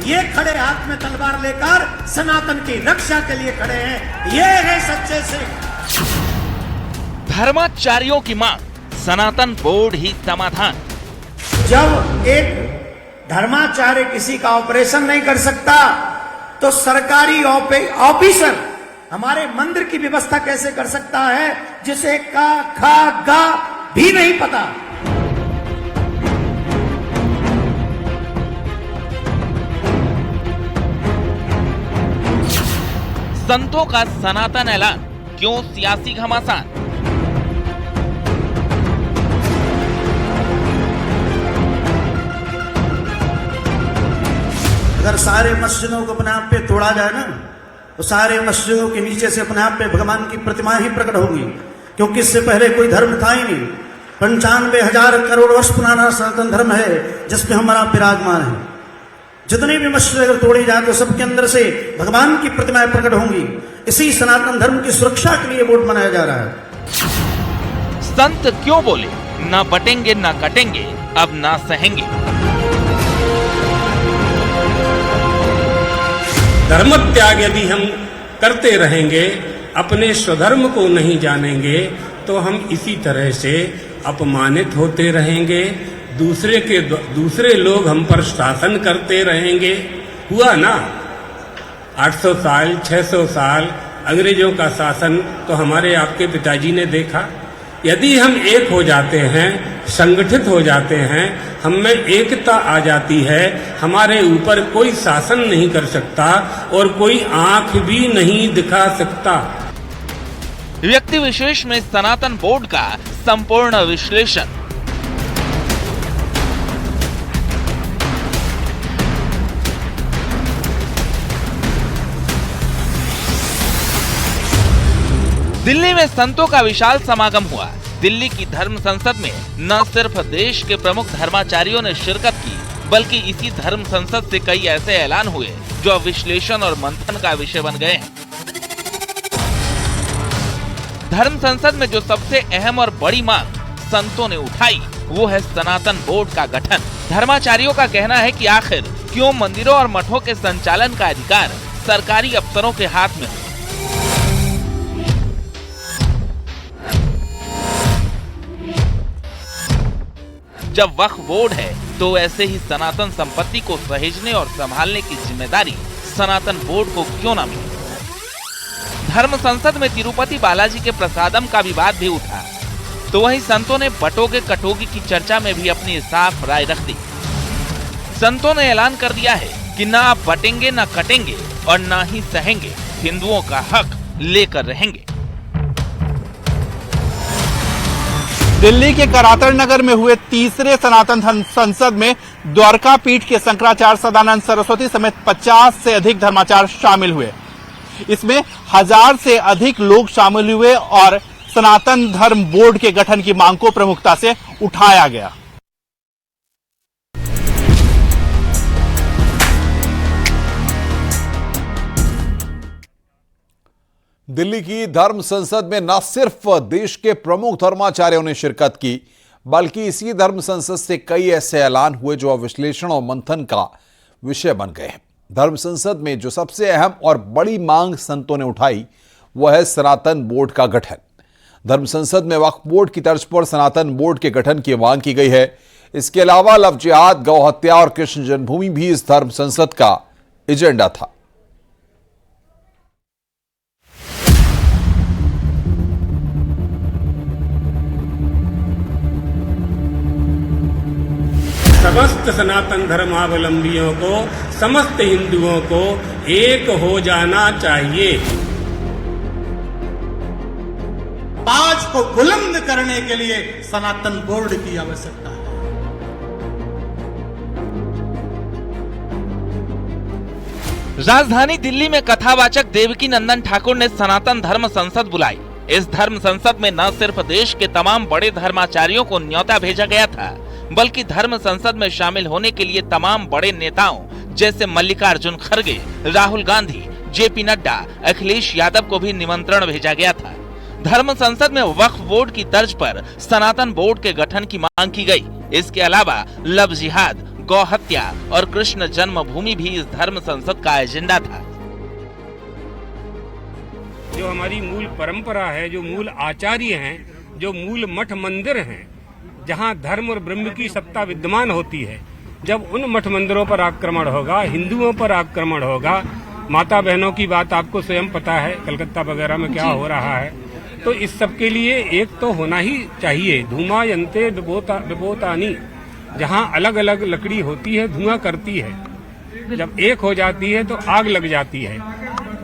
ये खड़े हाथ में तलवार लेकर सनातन की रक्षा के लिए खड़े हैं। ये है सच्चे सिख। धर्माचार्यों की मांग, सनातन बोर्ड ही समाधान। जब एक धर्माचार्य किसी का ऑपरेशन नहीं कर सकता तो सरकारी ऑफिसर हमारे मंदिर की व्यवस्था कैसे कर सकता है, जिसे का खा गा भी नहीं पता। संतों का सनातन ऐलान, क्यों सियासी घमासान? अगर सारे मस्जिदों को अपने आप पे तोड़ा जाए ना, तो सारे मस्जिदों के नीचे से अपने आप पे भगवान की प्रतिमा ही प्रकट होगी, क्योंकि इससे पहले कोई धर्म था ही नहीं। 95,000 करोड़ वर्ष पुराना सनातन धर्म है जिसमें हमारा विराजमान है। जितने भी मस्जिद अगर तोड़ी जाए तो सबके अंदर से भगवान की प्रतिमाएं प्रकट होंगी। इसी सनातन धर्म की सुरक्षा के लिए वोट मनाया जा रहा है। संत क्यों बोले ना बटेंगे ना कटेंगे, अब ना सहेंगे। धर्म त्याग यदि हम करते रहेंगे, अपने स्वधर्म को नहीं जानेंगे, तो हम इसी तरह से अपमानित होते रहेंगे। दूसरे लोग हम पर शासन करते रहेंगे। हुआ ना 800 साल 600 साल अंग्रेजों का शासन तो हमारे आपके पिताजी ने देखा। यदि हम एक हो जाते हैं, संगठित हो जाते हैं, हम में एकता आ जाती है, हमारे ऊपर कोई शासन नहीं कर सकता और कोई आंख भी नहीं दिखा सकता। व्यक्ति विशेष में सनातन बोर्ड का संपूर्ण विश्लेषण। दिल्ली में संतों का विशाल समागम हुआ। दिल्ली की धर्म संसद में न सिर्फ देश के प्रमुख धर्माचार्यों ने शिरकत की, बल्कि इसी धर्म संसद से कई ऐसे ऐलान हुए जो अब विश्लेषण और मंथन का विषय बन गए हैं। धर्म संसद में जो सबसे अहम और बड़ी मांग संतों ने उठाई, वो है सनातन बोर्ड का गठन। धर्माचार्यों का कहना है कि आखिर क्यों मंदिरों और मठों के संचालन का अधिकार सरकारी अफसरों के हाथ में हो। जब वक्फ बोर्ड है तो ऐसे ही सनातन संपत्ति को सहेजने और संभालने की जिम्मेदारी सनातन बोर्ड को क्यों न मिले। धर्म संसद में तिरुपति बालाजी के प्रसादम का विवाद भी उठा, तो वहीं संतों ने बटोगे कटोगी की चर्चा में भी अपनी साफ राय रख दी। संतों ने ऐलान कर दिया है कि ना आप बटेंगे ना कटेंगे और ना ही सहेंगे, हिंदुओं का हक लेकर रहेंगे। दिल्ली के करातड़ नगर में हुए तीसरे सनातन संसद में द्वारका पीठ के शंकराचार्य सदानंद सरस्वती समेत 50 से अधिक धर्माचार्य शामिल हुए। इसमें 1000 से अधिक लोग शामिल हुए और सनातन धर्म बोर्ड के गठन की मांग को प्रमुखता से उठाया गया। दिल्ली की धर्म संसद में न सिर्फ देश के प्रमुख धर्माचार्यों ने शिरकत की, बल्कि इसी धर्म संसद से कई ऐसे ऐलान हुए जो विश्लेषण और मंथन का विषय बन गए हैं। धर्म संसद में जो सबसे अहम और बड़ी मांग संतों ने उठाई, वह है सनातन बोर्ड का गठन। धर्म संसद में वक्फ बोर्ड की तर्ज पर सनातन बोर्ड के गठन की मांग की गई है। इसके अलावा लव जिहाद, गौ हत्या और कृष्ण जन्मभूमि भी इस धर्म संसद का एजेंडा था। समस्त सनातन धर्मावलंबियों को, समस्त हिंदुओं को एक हो जाना चाहिए। आवाज को बुलंद करने के लिए सनातन बोर्ड की आवश्यकता है। राजधानी दिल्ली में कथावाचक देवकी नंदन ठाकुर ने सनातन धर्म संसद बुलाई। इस धर्म संसद में न सिर्फ देश के तमाम बड़े धर्माचार्यों को न्योता भेजा गया था, बल्कि धर्म संसद में शामिल होने के लिए तमाम बड़े नेताओं जैसे मल्लिकार्जुन खड़गे, राहुल गांधी, जेपी नड्डा, अखिलेश यादव को भी निमंत्रण भेजा गया था। धर्म संसद में वक्फ बोर्ड की तर्ज पर सनातन बोर्ड के गठन की मांग की गई। इसके अलावा लव जिहाद, गौ हत्या और कृष्ण जन्मभूमि भी इस धर्म संसद का एजेंडा था। जो हमारी मूल परंपरा है, जो मूल आचार्य हैं, जो मूल मठ मंदिर हैं, जहां धर्म और ब्रह्म की सत्ता विद्यमान होती है, जब उन मठ मंदिरों पर आक्रमण होगा, हिंदुओं पर आक्रमण होगा, माता बहनों की बात आपको स्वयं पता है कलकत्ता वगैरह में क्या हो रहा है, तो इस सब के लिए एक तो होना ही चाहिए। धूमा यंते विभोतानी, जहाँ अलग अलग लकड़ी होती है धुआं करती है, जब एक हो जाती है तो आग लग जाती है।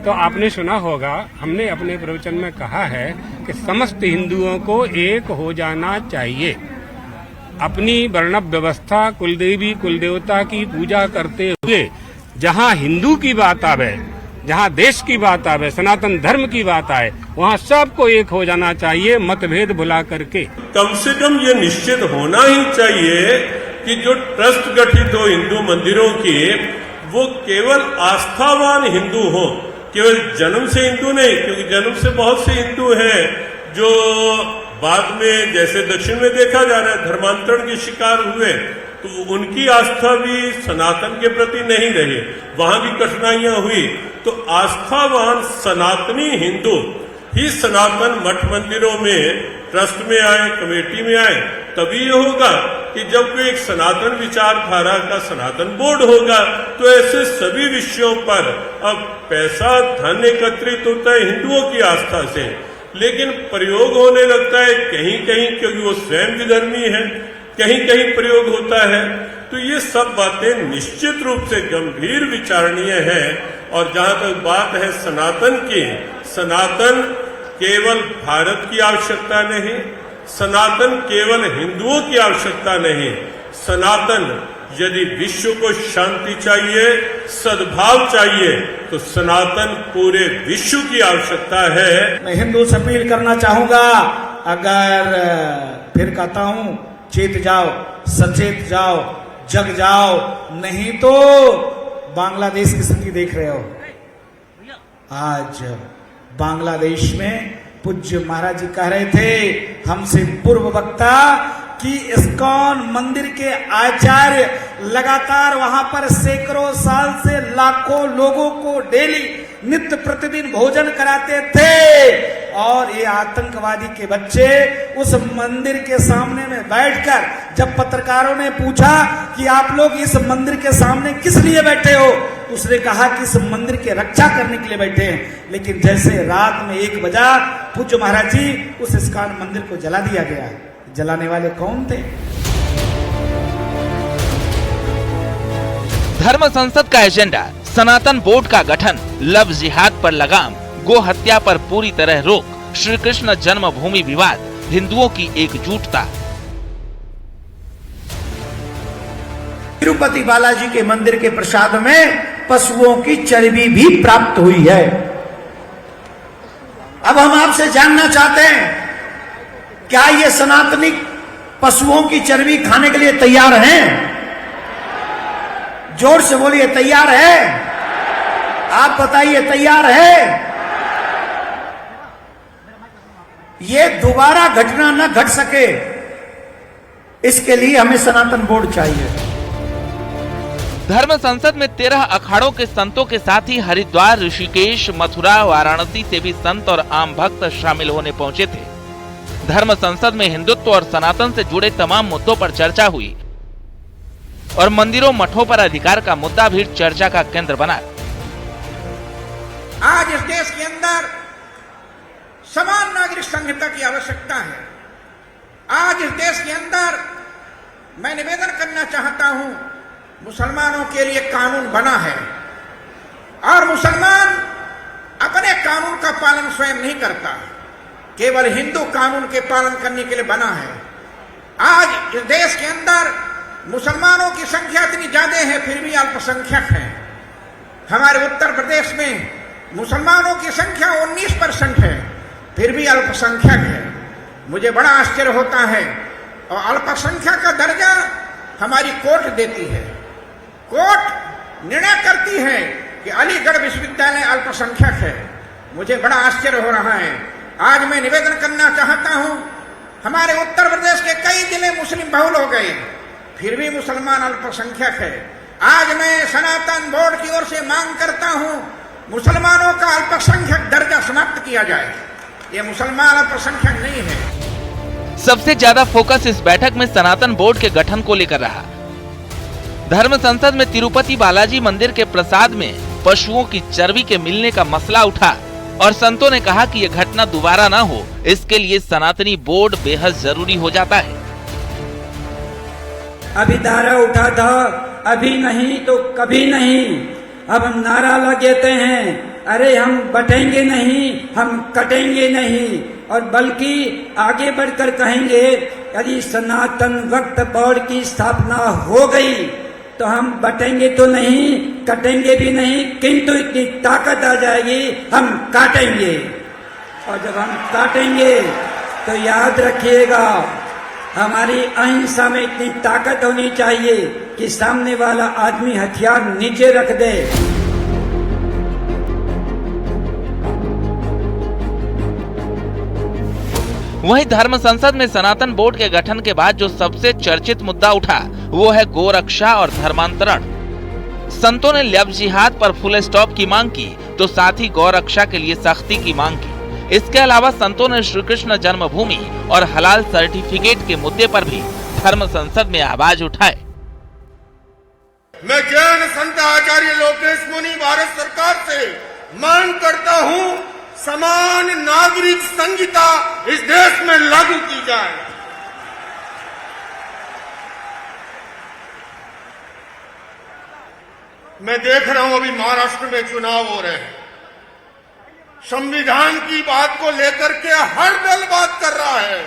तो आपने सुना होगा, हमने अपने प्रवचन में कहा है कि समस्त हिंदुओं को एक हो जाना चाहिए। अपनी वर्ण व्यवस्था, कुलदेवी कुलदेवता की पूजा करते हुए जहाँ हिंदू की बात आवे, जहाँ देश की बात आवे, सनातन धर्म की बात आए, वहाँ सबको एक हो जाना चाहिए, मतभेद भुला करके। कम से कम ये निश्चित होना ही चाहिए कि जो ट्रस्ट गठित हो हिंदू मंदिरों की, वो केवल आस्थावान हिंदू हो, केवल जन्म से हिंदू नहीं, क्योंकि जन्म से बहुत से हिंदू हैं जो बाद में, जैसे दक्षिण में देखा जा रहा है, धर्मांतरण के शिकार हुए, तो उनकी आस्था भी सनातन के प्रति नहीं रही, वहां भी कठिनाइयां हुई। तो आस्थावान सनातनी हिंदू ही सनातन मठ मंदिरों में, ट्रस्ट में आए, कमेटी में आए, तभी ये होगा कि जब कोई एक सनातन विचारधारा का सनातन बोर्ड होगा, तो ऐसे सभी विषयों पर अब पैसा धन एकत्रित होता है हिंदुओं की आस्था से, लेकिन प्रयोग होने लगता है कहीं कहीं, क्योंकि वो स्वयं विधर्मी है, कहीं कहीं प्रयोग होता है। तो ये सब बातें निश्चित रूप से गंभीर विचारणीय है। और जहां तक बात है सनातन की, सनातन केवल भारत की आवश्यकता नहीं, सनातन केवल हिंदुओं की आवश्यकता नहीं, सनातन यदि विश्व को शांति चाहिए, सद्भाव चाहिए, तो सनातन पूरे विश्व की आवश्यकता है। मैं हिंदू से अपील करना चाहूंगा, अगर फिर कहता हूं, चेत जाओ, सचेत जाओ, जग जाओ, नहीं तो बांग्लादेश की स्थिति देख रहे हो। आज बांग्लादेश में पूज्य महाराज जी कह रहे थे हमसे पूर्व वक्ता कि इस्कॉन मंदिर के आचार्य लगातार वहां पर सैकड़ों साल से लाखों लोगों को डेली नित्य प्रतिदिन भोजन कराते थे, और ये आतंकवादी के बच्चे उस मंदिर के सामने में बैठकर जब पत्रकारों ने पूछा कि आप लोग इस मंदिर के सामने किस लिए बैठे हो, उसने कहा कि इस मंदिर की रक्षा करने के लिए बैठे हैं। लेकिन जैसे रात में 1 बजा पूज्य महाराज जी उस इस्कॉन मंदिर को जला दिया गया। जलाने वाले कौन थे? धर्म संसद का एजेंडा, सनातन बोर्ड का गठन, लव जिहाद पर लगाम, गो हत्या पर पूरी तरह रोक, श्री कृष्ण जन्मभूमि विवाद, हिंदुओं की एकजुटता। तिरुपति बालाजी के मंदिर के प्रसाद में पशुओं की चर्बी भी प्राप्त हुई है। अब हम आपसे जानना चाहते हैं, क्या ये सनातनी पशुओं की चर्बी खाने के लिए तैयार हैं? जोर से बोलिए, तैयार है? आप बताइए, तैयार है? ये दोबारा घटना न घट सके, इसके लिए हमें सनातन बोर्ड चाहिए। धर्म संसद में 13 अखाड़ों के संतों के साथ ही हरिद्वार, ऋषिकेश, मथुरा, वाराणसी से भी संत और आम भक्त शामिल होने पहुंचे थे। धर्म संसद में हिंदुत्व और सनातन से जुड़े तमाम मुद्दों पर चर्चा हुई और मंदिरों मठों पर अधिकार का मुद्दा भी चर्चा का केंद्र बना। आज इस देश के अंदर समान नागरिक संहिता की आवश्यकता है। आज इस देश के अंदर मैं निवेदन करना चाहता हूं, मुसलमानों के लिए कानून बना है और मुसलमान अपने कानून का पालन स्वयं नहीं करता, केवल हिंदू कानून के पालन करने के लिए बना है। आज इस देश के अंदर मुसलमानों की संख्या इतनी ज्यादा है, फिर भी अल्पसंख्यक है। हमारे उत्तर प्रदेश में मुसलमानों की संख्या 19% है, फिर भी अल्पसंख्यक है। मुझे बड़ा आश्चर्य होता है, और अल्पसंख्यक का दर्जा हमारी कोर्ट देती है। कोर्ट निर्णय करती है कि अलीगढ़ विश्वविद्यालय अल्पसंख्यक है। मुझे बड़ा आश्चर्य हो रहा है। आज मैं निवेदन करना चाहता हूं, हमारे उत्तर प्रदेश के कई जिले मुस्लिम बहुल हो गए, फिर भी मुसलमान अल्पसंख्यक है। आज मैं सनातन बोर्ड की ओर से मांग करता हूं, मुसलमानों का अल्पसंख्यक दर्जा समाप्त किया जाए। ये मुसलमान अल्पसंख्यक नहीं है। सबसे ज्यादा फोकस इस बैठक में सनातन बोर्ड के गठन को लेकर रहा। धर्म संसद में तिरुपति बालाजी मंदिर के प्रसाद में पशुओं की चर्बी के मिलने का मसला उठा और संतों ने कहा कि यह घटना दोबारा न हो, इसके लिए सनातनी बोर्ड बेहद जरूरी हो जाता है। अभी नारा उठा था, अभी नहीं तो कभी नहीं। अब हम नारा लगाते हैं, अरे हम बटेंगे नहीं, हम कटेंगे नहीं, और बल्कि आगे बढ़कर कहेंगे यदि सनातन वक्फ बोर्ड की स्थापना हो गई तो हम बटेंगे तो नहीं, कटेंगे भी नहीं, किंतु इतनी ताकत आ जाएगी हम काटेंगे। और जब हम काटेंगे तो याद रखिएगा, हमारी अहिंसा में इतनी ताकत होनी चाहिए कि सामने वाला आदमी हथियार नीचे रख दे। वहीं धर्म संसद में सनातन बोर्ड के गठन के बाद जो सबसे चर्चित मुद्दा उठा वो है गोरक्षा और धर्मांतरण। संतों ने लव जिहाद पर फुल स्टॉप की मांग की तो साथ ही गौरक्षा के लिए सख्ती की मांग की। इसके अलावा संतों ने श्री कृष्ण जन्मभूमि और हलाल सर्टिफिकेट के मुद्दे पर भी धर्म संसद में आवाज उठाए। मैं जैन संत आचार्य लोकेश मुनि भारत सरकार से मांग करता हूं, समान नागरिक संहिता इस देश में लागू की जाए। मैं देख रहा हूं अभी महाराष्ट्र में चुनाव हो रहे हैं, संविधान की बात को लेकर के हर दल बात कर रहा है।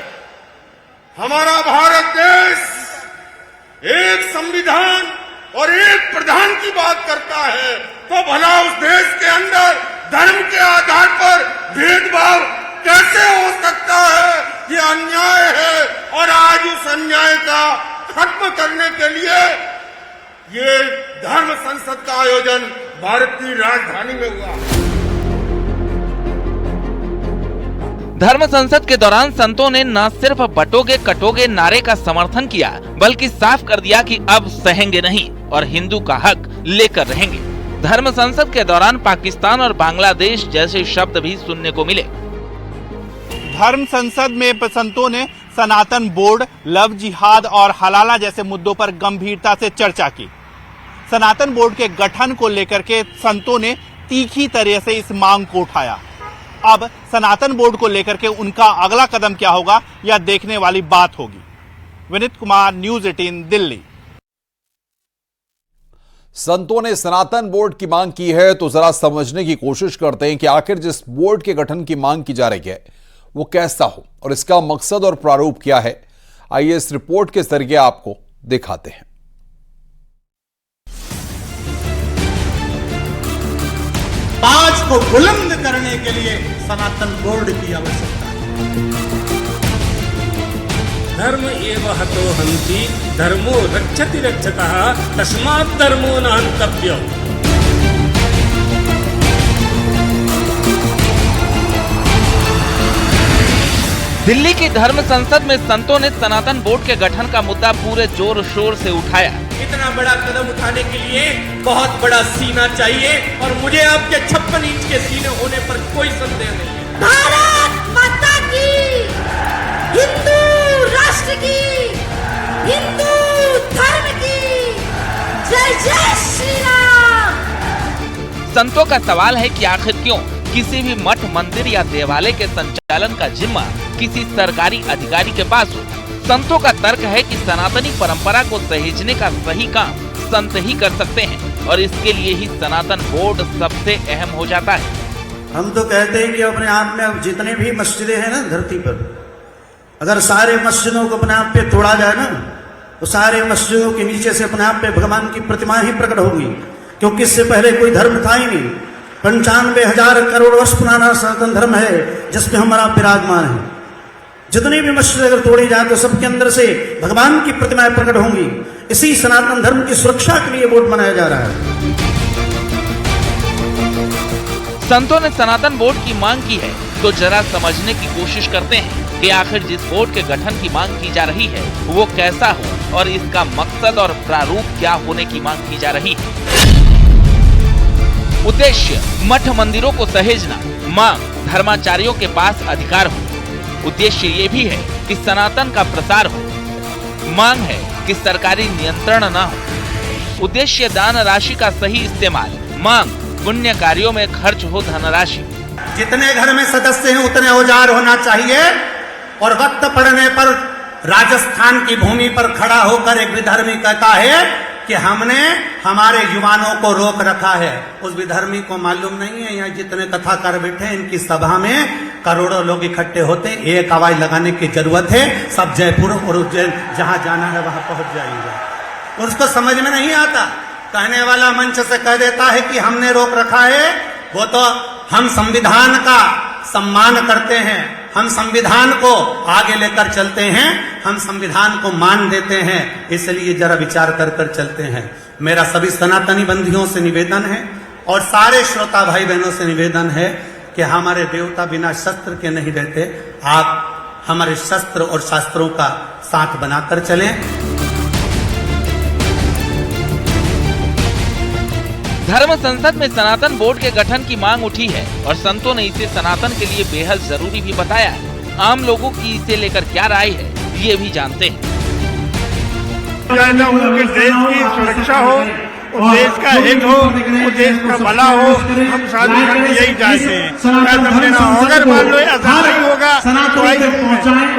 हमारा भारत देश एक संविधान और एक प्रधान की बात करता है, तो भला उस देश के अंदर धर्म के आधार पर भेदभाव कैसे हो सकता है? ये अन्याय है और आज उस अन्याय का खत्म करने के लिए ये धर्म संसद का आयोजन भारत की राजधानी में हुआ। धर्म संसद के दौरान संतों ने न सिर्फ बटोगे कटोगे नारे का समर्थन किया, बल्कि साफ कर दिया कि अब सहेंगे नहीं और हिंदू का हक लेकर रहेंगे। धर्म संसद के दौरान पाकिस्तान और बांग्लादेश जैसे शब्द भी सुनने को मिले। धर्म संसद में संतों ने सनातन बोर्ड, लव जिहाद और हलाला जैसे मुद्दों पर गंभीरता से चर्चा की। सनातन बोर्ड के गठन को लेकर के संतों ने तीखी तरह से इस मांग को उठाया। अब सनातन बोर्ड को लेकर के उनका अगला कदम क्या होगा, यह देखने वाली बात होगी। विनीत कुमार, न्यूज़ 18, दिल्ली। संतों ने सनातन बोर्ड की मांग की है तो जरा समझने की कोशिश करते हैं कि आखिर जिस बोर्ड के गठन की मांग की जा रही है वो कैसा हो और इसका मकसद और प्रारूप क्या है। आइए इस रिपोर्ट के जरिए आपको दिखाते हैं। ताज को बुलंद करने के लिए सनातन बोर्ड की आवश्यकता है। धर्म एव हतो हन्ति धर्मो रक्षति रक्षकः तस्मात् धर्मो न हन्तव्यो। दिल्ली की धर्म संसद में संतों ने सनातन बोर्ड के गठन का मुद्दा पूरे जोर शोर से उठाया। इतना बड़ा कदम उठाने के लिए बहुत बड़ा सीना चाहिए और मुझे आपके 56 इंच के सीने होने पर कोई संदेह नहीं है। भारत माता की, हिंदू राष्ट्र की, हिंदू धर्म की जय जय श्री राम। संतों का सवाल है कि आखिर क्यों किसी भी मठ, मंदिर या देवालय के संचालन का जिम्मा किसी सरकारी अधिकारी के पास हो। संतों का तर्क है कि सनातनी परंपरा को सहेजने का सही काम संत ही कर सकते हैं और इसके लिए ही सनातन बोर्ड सबसे अहम हो जाता है। हम तो कहते हैं कि अपने आप में जितने भी मस्जिदें हैं ना धरती पर, अगर सारे मस्जिदों को अपने आप पे तोड़ा जाए ना तो सारे मस्जिदों के नीचे से अपने आप पे भगवान की प्रतिमा ही प्रकट होगी, क्योंकि इससे पहले कोई धर्म था ही नहीं। 95,000 करोड़ वर्ष पुराना सनातन धर्म है जिसमें हमारा विराजमान है। जितनी भी मस्जिद अगर तोड़ी जाए तो सबके अंदर से भगवान की प्रतिमाएं प्रकट होंगी। इसी सनातन धर्म की सुरक्षा के लिए बोर्ड बनाया जा रहा है। संतों ने सनातन बोर्ड की मांग की है तो जरा समझने की कोशिश करते हैं कि आखिर जिस बोर्ड के गठन की मांग की जा रही है वो कैसा हो और इसका मकसद और प्रारूप क्या होने की मांग की जा रही है। उद्देश्य मठ मंदिरों को सहेजना, मांग धर्माचार्यों के पास अधिकार हो। उद्देश्य ये भी है कि सनातन का प्रसार हो, मांग है कि सरकारी नियंत्रण न हो। उद्देश्य दान राशि का सही इस्तेमाल, मांग पुण्य कार्यों में खर्च हो धनराशि। जितने घर में सदस्य हैं उतने औजार होना चाहिए और वक्त पड़ने पर राजस्थान की भूमि पर खड़ा होकर एक विधर्मी कहता है कि हमने हमारे युवाओं को रोक रखा है। उस विधर्मी को मालूम नहीं है यहाँ जितने कथाकार बैठे हैं इनकी सभा में करोड़ों लोग इकट्ठे होते हैं, एक आवाज लगाने की जरूरत है, सब जयपुर और उज्जैन जहां जाना है वहां पहुंच जाएंगे। उसको समझ में नहीं आता, कहने वाला मंच से कह देता है कि हमने रोक रखा है, वो तो हम संविधान का सम्मान करते हैं, हम संविधान को आगे लेकर चलते हैं, हम संविधान को मान देते हैं, इसलिए जरा विचार कर कर चलते हैं। मेरा सभी सनातनी बंधुओं से निवेदन है और सारे श्रोता भाई बहनों से निवेदन है कि हमारे देवता बिना शस्त्र के नहीं रहते। आप हमारे शस्त्र और शास्त्रों का साथ बनाकर चलें। धर्म संसद में सनातन बोर्ड के गठन की मांग उठी है और संतों ने इसे सनातन के लिए बेहद जरूरी भी बताया है। आम लोगों की इसे लेकर क्या राय है ये भी जानते हैं। उनके देश की सुरक्षा हो, देश का हित हो, देश का भला हो, हम साधु संत यही चाहते हैं। अगर मान लो ऐसा नहीं होगा तो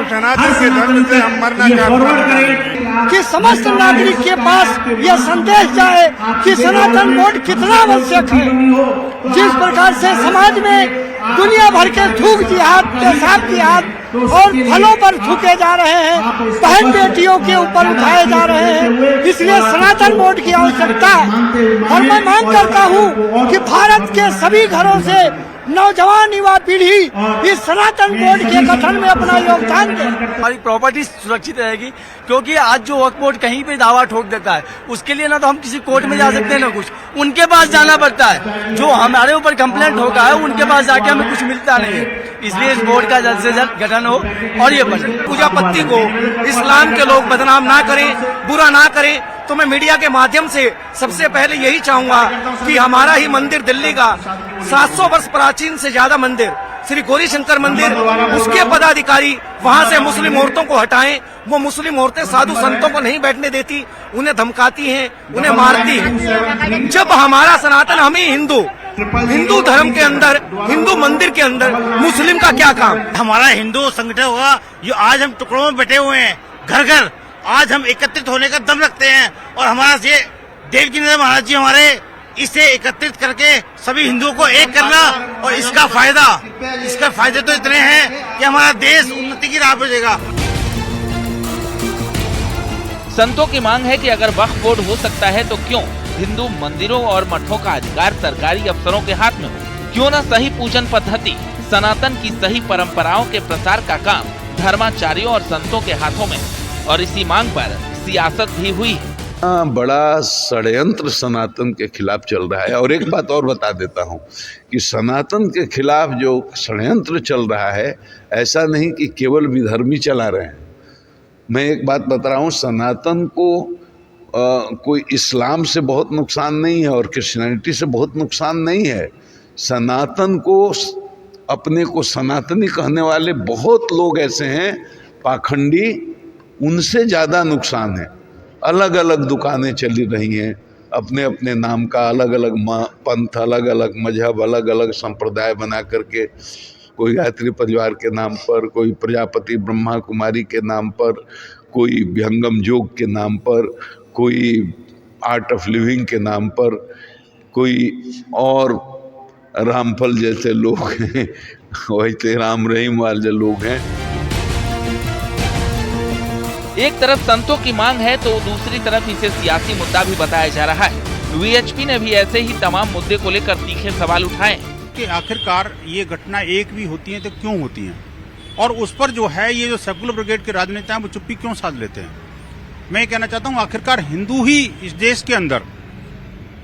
सनातन के धर्म से हम मरना चाहते हैं कि समस्त नागरिक के पास यह संदेश जाए कि सनातन बोर्ड कितना आवश्यक है। जिस प्रकार से समाज में दुनिया भर के थूक जिहाद, पेशाब जिहाद और फलों पर थूके जा रहे हैं, बहन बेटियों के ऊपर उठाए जा रहे हैं, इसलिए सनातन बोर्ड की आवश्यकता है। और मैं मांग करता हूँ कि भारत के सभी घरों से नौजवान युवा पीढ़ी इस सनातन बोर्ड के गठन में अपना योगदान दे। हमारी प्रॉपर्टी सुरक्षित रहेगी, क्योंकि आज जो वक्फ बोर्ड कहीं पे दावा ठोक देता है उसके लिए ना तो हम किसी कोर्ट में जा सकते हैं ना कुछ, उनके पास जाना पड़ता है। जो हमारे ऊपर कंप्लेंट होगा है उनके पास जाके हमें कुछ मिलता नहीं है। इसलिए इस बोर्ड का जल्द से जल्द गठन हो और ये बने। पूजा पत्ती को इस्लाम के लोग बदनाम ना करें, बुरा ना करें। तो मैं मीडिया के माध्यम से सबसे पहले यही चाहूंगा कि हमारा ही मंदिर दिल्ली का 700 वर्ष प्राचीन से ज्यादा मंदिर श्री गौरी शंकर मंदिर, उसके पदाधिकारी वहां से मुस्लिम औरतों को हटाएं। वो मुस्लिम औरतें साधु संतों को नहीं बैठने देती, उन्हें धमकाती हैं, उन्हें मारती हैं। जब हमारा सनातन, हम ही हिंदू धर्म के अंदर, हिंदू मंदिर के अंदर मुस्लिम का क्या काम। हमारा हिंदू संगठन होगा, जो आज हम टुकड़ों में बैठे हुए हैं, घर घर आज हम एकत्रित होने का दम रखते हैं। और हमारा ये देव जी महाराज जी हमारे इसे एकत्रित करके सभी हिंदुओं को एक करना, और इसका फायदे तो इतने हैं कि हमारा देश उन्नति की राह पे जाएगा। संतों की मांग है कि अगर वक्फ बोर्ड हो सकता है तो क्यों हिंदू मंदिरों और मठों का अधिकार सरकारी अफसरों के हाथ में हो। क्यों न सही पूजन पद्धति, सनातन की सही परंपराओं के प्रसार का काम धर्माचार्यों और संतों के हाथों में। और इसी मांग पर सियासत भी हुई है। बड़ा षड्यंत्र सनातन के खिलाफ चल रहा है। और एक बात और बता देता हूँ कि सनातन के खिलाफ जो षड्यंत्र चल रहा है, ऐसा नहीं कि केवल विधर्मी चला रहे हैं। मैं एक बात बता रहा हूँ, सनातन को कोई इस्लाम से बहुत नुकसान नहीं है और क्रिश्चियनिटी से बहुत नुकसान नहीं है। सनातन को, अपने को सनातनी कहने वाले बहुत लोग ऐसे हैं पाखंडी, उनसे ज़्यादा नुकसान है। अलग अलग दुकानें चली रही हैं, अपने अपने नाम का अलग अलग पंथ, अलग अलग मजहब, अलग अलग संप्रदाय बना करके, कोई गायत्री परिवार के नाम पर, कोई प्रजापति ब्रह्मा कुमारी के नाम पर, कोई विहंगम योग के नाम पर, कोई आर्ट ऑफ लिविंग के नाम पर, कोई और रामफल जैसे लोग हैं, वैसे राम रहीम वाले लोग हैं। एक तरफ संतों की मांग है तो दूसरी तरफ इसे सियासी मुद्दा भी बताया जा रहा है। वीएचपी ने भी ऐसे ही तमाम मुद्दे को लेकर तीखे सवाल उठाए कि आखिरकार ये घटना एक भी होती है तो क्यों होती हैं, और उस पर जो है ये जो सेकुलर ब्रिगेड के राजनेता हैं वो चुप्पी क्यों साध लेते हैं। मैं कहना चाहता हूँ आखिरकार हिंदू ही इस देश के अंदर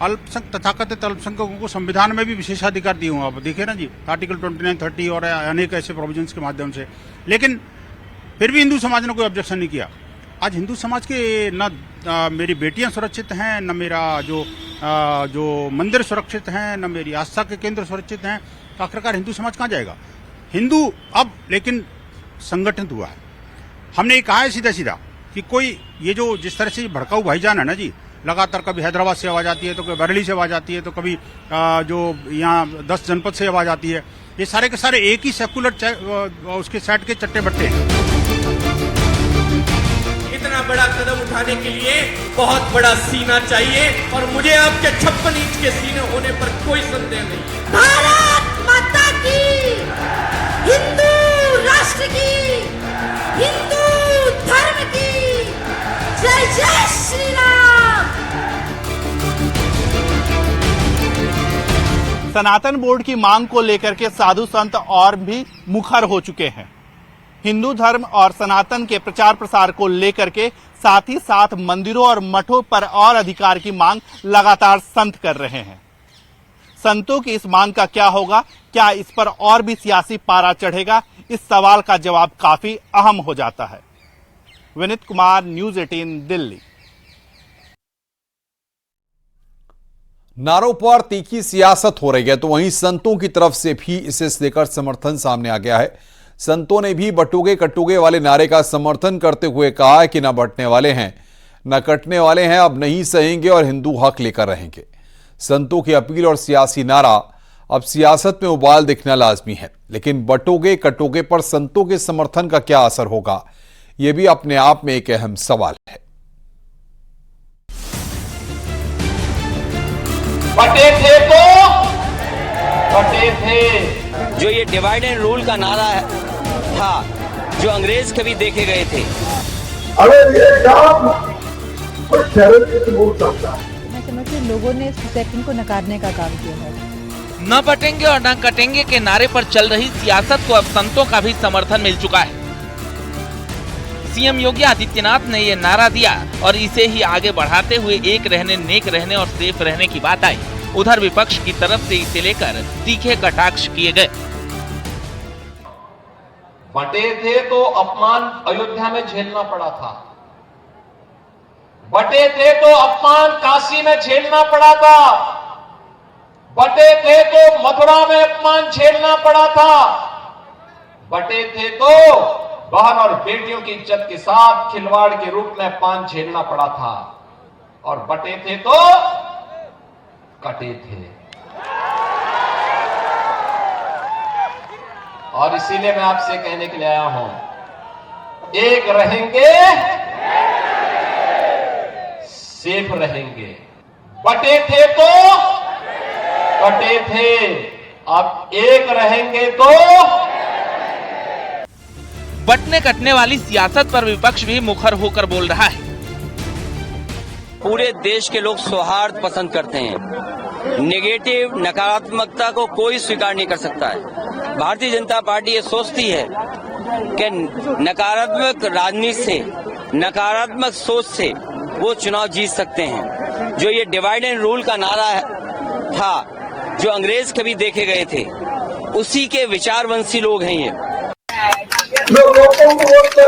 अल्पसंख्यक तथाकथित अल्पसंख्यकों को संविधान में भी विशेषाधिकार दिए हुए, आप देखिए ना जी, आर्टिकल 29, 30 और अनेक ऐसे प्रोविजंस के माध्यम से। लेकिन फिर भी हिंदू समाज ने कोई ऑब्जेक्शन नहीं किया। आज हिंदू समाज के न मेरी बेटियां सुरक्षित हैं, न मेरा जो मंदिर सुरक्षित हैं, न मेरी आस्था के केंद्र सुरक्षित हैं, तो आखिरकार हिंदू समाज कहाँ जाएगा? हिंदू अब लेकिन संगठित हुआ है। हमने ये कहा है सीधा सीधा कि कोई ये जो जिस तरह से भड़काऊ भाईजान है ना जी, लगातार कभी हैदराबाद से आवाज आती है, तो कभी बरेली से आवाज आती है, तो कभी जो यहाँ 10 जनपद से आवाज आती है, ये सारे के सारे एक ही सेकुलर उसके सेट के चट्टे बट्टे हैं। इतना बड़ा कदम उठाने के लिए बहुत बड़ा सीना चाहिए और मुझे आपके 56 इंच के सीने होने पर कोई संदेह नहीं। भारत माता की, हिंदू राष्ट्र की, हिंदू धर्म की, जय जय श्री राम। सनातन बोर्ड की मांग को लेकर के साधु संत और भी मुखर हो चुके हैं। हिंदू धर्म और सनातन के प्रचार प्रसार को लेकर के साथ ही साथ मंदिरों और मठों पर और अधिकार की मांग लगातार संत कर रहे हैं। संतों की इस मांग का क्या होगा? क्या इस पर और भी सियासी पारा चढ़ेगा? इस सवाल का जवाब काफी अहम हो जाता है। विनीत कुमार, न्यूज 18 दिल्ली। नारों पर तीखी सियासत हो रही है तो वहीं संतों की तरफ से भी इसे लेकर समर्थन सामने आ गया है। संतों ने भी बटोगे कटोगे वाले नारे का समर्थन करते हुए कहा है कि न बंटने वाले हैं न कटने वाले हैं, अब नहीं सहेंगे और हिंदू हक लेकर रहेंगे। संतों की अपील और सियासी नारा अब सियासत में उबाल दिखना लाजमी है, लेकिन बटोगे कटोगे पर संतों के समर्थन का क्या असर होगा, यह भी अपने आप में एक अहम सवाल है। बटे थे तो बटे थे। जो ये डिवाइड एंड रूल का नारा था, जो अंग्रेज कभी देखे गए थे, अगर ये काम कोई टेररिस्ट बोल सकता है। मैं समझती हूँ लोगों ने इस परसेप्शन को नकारने का काम किया है। न बटेंगे और न कटेंगे के नारे पर चल रही सियासत को अब संतों का भी समर्थन मिल चुका है। सीएम योगी आदित्यनाथ ने ये नारा दिया और इसे ही आगे बढ़ाते हुए एक रहने, नेक रहने और सेफ रहने की बात आई। उधर विपक्ष की तरफ से इसे लेकर तीखे कटाक्ष किए गए। बटे थे तो अपमान अयोध्या में झेलना पड़ा था, बटे थे तो अपमान काशी में झेलना पड़ा था, बटे थे तो मथुरा में अपमान झेलना पड़ा था, बटे थे तो बहन और बेटियों की इज्जत के साथ खिलवाड़ के रूप में अपमान झेलना पड़ा था, और बटे थे तो कटे थे। और इसीलिए मैं आपसे कहने के लिए आया हूं, एक रहेंगे सेफ रहेंगे। बटे थे तो कटे थे, अब एक रहेंगे तो। बटने कटने वाली सियासत पर विपक्ष भी मुखर होकर बोल रहा है। पूरे देश के लोग सौहार्द पसंद करते हैं, नेगेटिव नकारात्मकता को कोई स्वीकार नहीं कर सकता है। भारतीय जनता पार्टी ये सोचती है कि नकारात्मक राजनीति से, नकारात्मक सोच से वो चुनाव जीत सकते हैं। जो ये डिवाइड एंड रूल का नारा था, जो अंग्रेज कभी देखे गए थे, उसी के विचारवंशी लोग हैं ये। लोगों को बोलते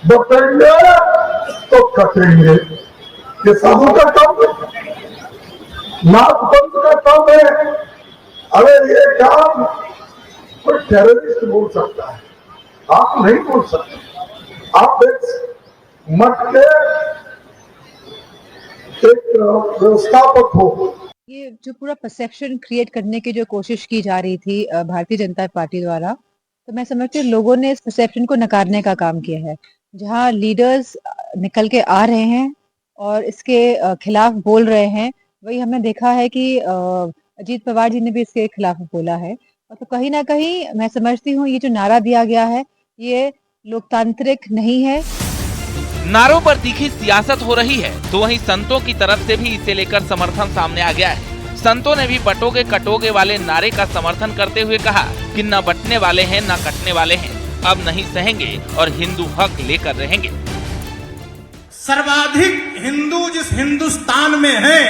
बटेंगे तो कटेंगे, ये साधु का काम है, नाथ पंथ का काम है। अगर ये काम कोई टेररिस्ट बोल सकता है, आप नहीं बोल सकते। आप एक मठ के एक व्यवस्थापक हो। ये जो पूरा परसेप्शन क्रिएट करने की जो कोशिश की जा रही थी भारतीय जनता पार्टी द्वारा, तो मैं समझती हूँ लोगों ने इस परसेप्शन को नकारने का काम किया है। जहाँ लीडर्स निकल के आ रहे हैं और इसके खिलाफ बोल रहे हैं, वही हमने देखा है कि अजीत पवार जी ने भी इसके खिलाफ बोला है। तो कहीं ना कहीं मैं समझती हूँ ये जो नारा दिया गया है, ये लोकतांत्रिक नहीं है। नारों पर तीखी सियासत हो रही है तो वहीं संतों की तरफ से भी इसे लेकर समर्थन सामने आ गया है। संतों ने भी बटोगे कटोगे वाले नारे का समर्थन करते हुए कहा कि न बटने वाले हैं न कटने वाले हैं, अब नहीं सहेंगे और हिंदू हक लेकर रहेंगे। सर्वाधिक हिंदू जिस हिंदुस्तान में है,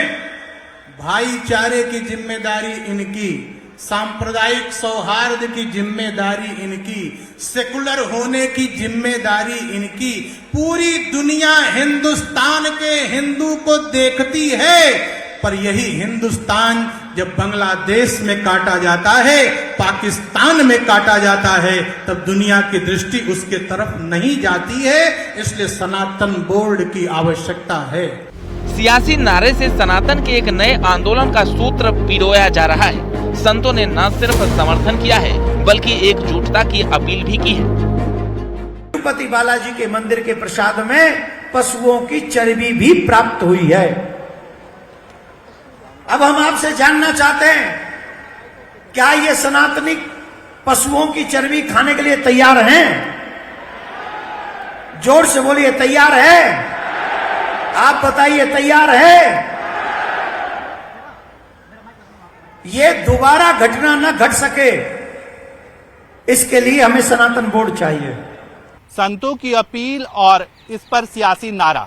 भाईचारे की जिम्मेदारी इनकी सांप्रदायिक सौहार्द की जिम्मेदारी इनकी, सेकुलर होने की जिम्मेदारी इनकी। पूरी दुनिया हिंदुस्तान के हिंदू को देखती है, पर यही हिंदुस्तान जब बांग्लादेश में काटा जाता है, पाकिस्तान में काटा जाता है, तब दुनिया की दृष्टि उसके तरफ नहीं जाती है। इसलिए सनातन बोर्ड की आवश्यकता है। सियासी नारे से सनातन के एक नए आंदोलन का सूत्र पिरोया जा रहा है। संतों ने न सिर्फ समर्थन किया है, बल्कि एकजुटता की अपील भी की है। तिरुपति बालाजी के मंदिर के प्रसाद में पशुओं की चर्बी भी प्राप्त हुई है। अब हम आपसे जानना चाहते हैं, क्या ये सनातनी पशुओं की चर्बी खाने के लिए तैयार हैं? जोर से बोलिए, तैयार है? आप बताइए, तैयार है? ये दोबारा घटना न घट सके, इसके लिए हमें सनातन बोर्ड चाहिए। संतों की अपील और इस पर सियासी नारा,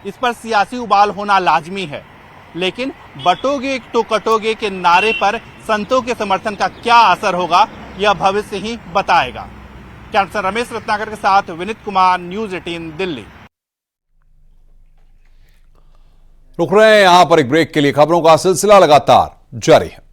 इस पर सियासी उबाल होना लाजमी है, लेकिन बटोगे तो कटोगे के नारे पर संतों के समर्थन का क्या असर होगा, यह भविष्य ही बताएगा। कैप्टन रमेश रत्नाकर के साथ विनीत कुमार, न्यूज़ 18 दिल्ली। रुक रहे हैं यहां पर एक ब्रेक के लिए। खबरों का सिलसिला लगातार जारी है।